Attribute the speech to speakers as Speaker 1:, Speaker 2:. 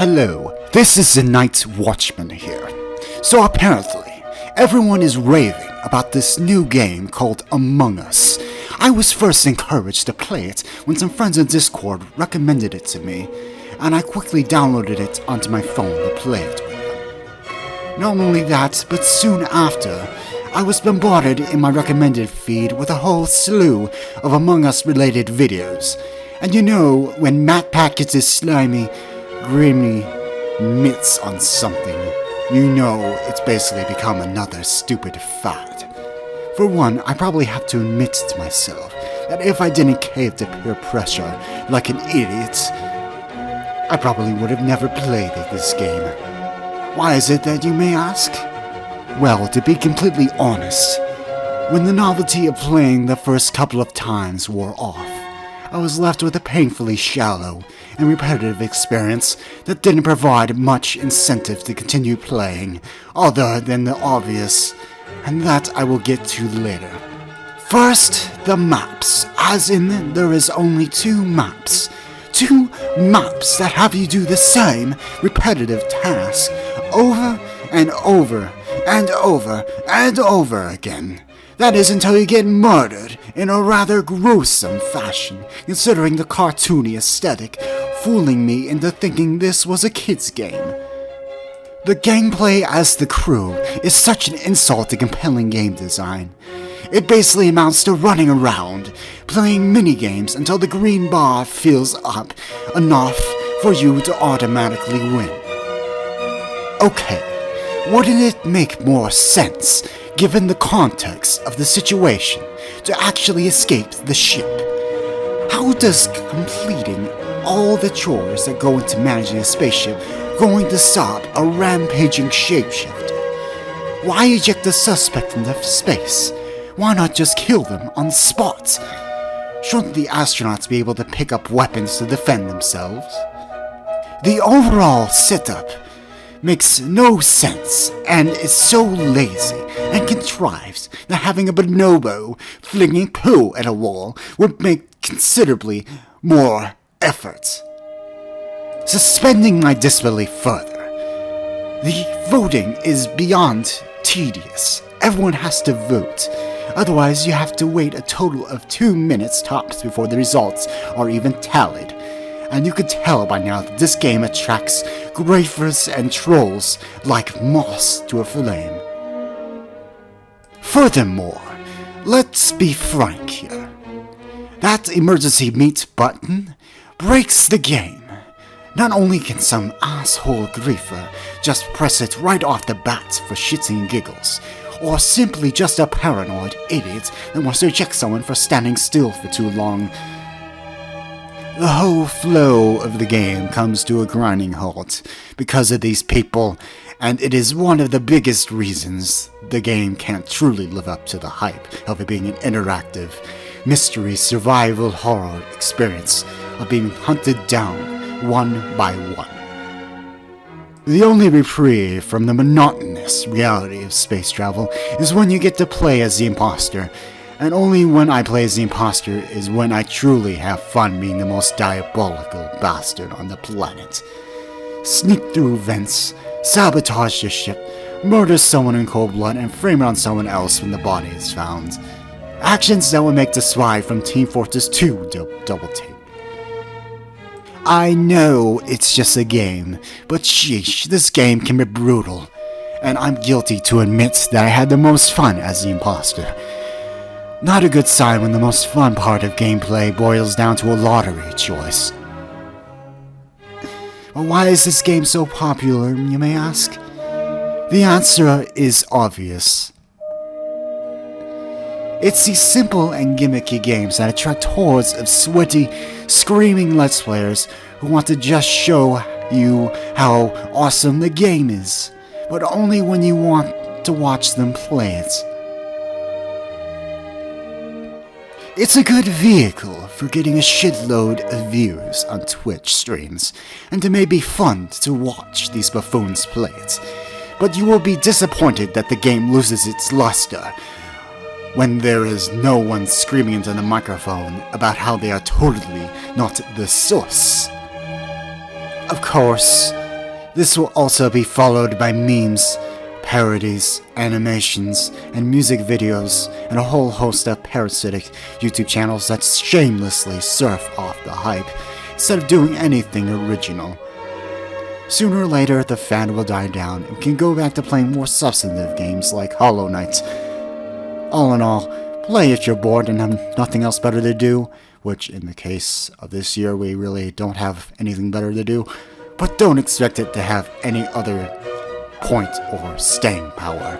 Speaker 1: Hello, this is the Night Watchman here. So apparently, everyone is raving about this new game called Among Us. I was first encouraged to play it when some friends on Discord recommended it to me, and I quickly downloaded it onto my phone to play it with them. Not only that, but soon after, I was bombarded in my recommended feed with a whole slew of Among Us related videos. And you know, when Matt Packets is slimy, grimy mitts on something, you know it's basically become another stupid fad. For one, I probably have to admit to myself that if I didn't cave to peer pressure like an idiot, I probably would have never played this game. Why is it that you may ask? Well, to be completely honest, when the novelty of playing the first couple of times wore off, I was left with a painfully shallow and repetitive experience that didn't provide much incentive to continue playing, other than the obvious, and that I will get to later. First, the maps, as in there is only two maps. Two maps that have you do the same repetitive task over and over and over and over again. That is until you get murdered in a rather gruesome fashion, considering the cartoony aesthetic, fooling me into thinking this was a kid's game. The gameplay as the crew is such an insult to compelling game design. It basically amounts to running around, playing minigames until the green bar fills up enough for you to automatically win. Okay, wouldn't it make more sense, given the context of the situation, to actually escape the ship? How does completing all the chores that go into managing a spaceship going to stop a rampaging shapeshifter? Why eject the suspect into space? Why not just kill them on the spot? Shouldn't the astronauts be able to pick up weapons to defend themselves? The overall setup makes no sense, and is so lazy and contrived that having a bonobo flinging poo at a wall would make considerably more effort. Suspending my disbelief further, the voting is beyond tedious. Everyone has to vote, otherwise you have to wait a total of 2 minutes tops before the results are even tallied. And you can tell by now that this game attracts griefers and trolls like moths to a flame. Furthermore, let's be frank here. That emergency meet button breaks the game. Not only can some asshole griefer just press it right off the bat for shits and giggles, or simply just a paranoid idiot that wants to eject someone for standing still for too long, the whole flow of the game comes to a grinding halt because of these people, and it is one of the biggest reasons the game can't truly live up to the hype of it being an interactive, mystery survival horror experience of being hunted down one by one. The only reprieve from the monotonous reality of space travel is when you get to play as the imposter, and only when I play as the imposter is when I truly have fun being the most diabolical bastard on the planet. Sneak through vents, sabotage the ship, murder someone in cold blood, and frame it on someone else when the body is found. Actions that would make the spy from Team Fortress 2 double take. I know it's just a game, but sheesh, this game can be brutal, and I'm guilty to admit that I had the most fun as the imposter. Not a good sign when the most fun part of gameplay boils down to a lottery choice. But why is this game so popular, you may ask? The answer is obvious. It's these simple and gimmicky games that attract hordes of sweaty, screaming Let's Players who want to just show you how awesome the game is, but only when you want to watch them play it. It's a good vehicle for getting a shitload of views on Twitch streams, and it may be fun to watch these buffoons play it, but you will be disappointed that the game loses its luster when there is no one screaming into the microphone about how they are totally not the source. Of course, This will also be followed by memes, parodies, animations, and music videos, and a whole host of parasitic YouTube channels that shamelessly surf off the hype instead of doing anything original. Sooner or later, the fad will die down and we can go back to playing more substantive games like Hollow Knight. All in all, play if you're bored and have nothing else better to do, which in the case of this year we really don't have anything better to do, but don't expect it to have any other point or staying power.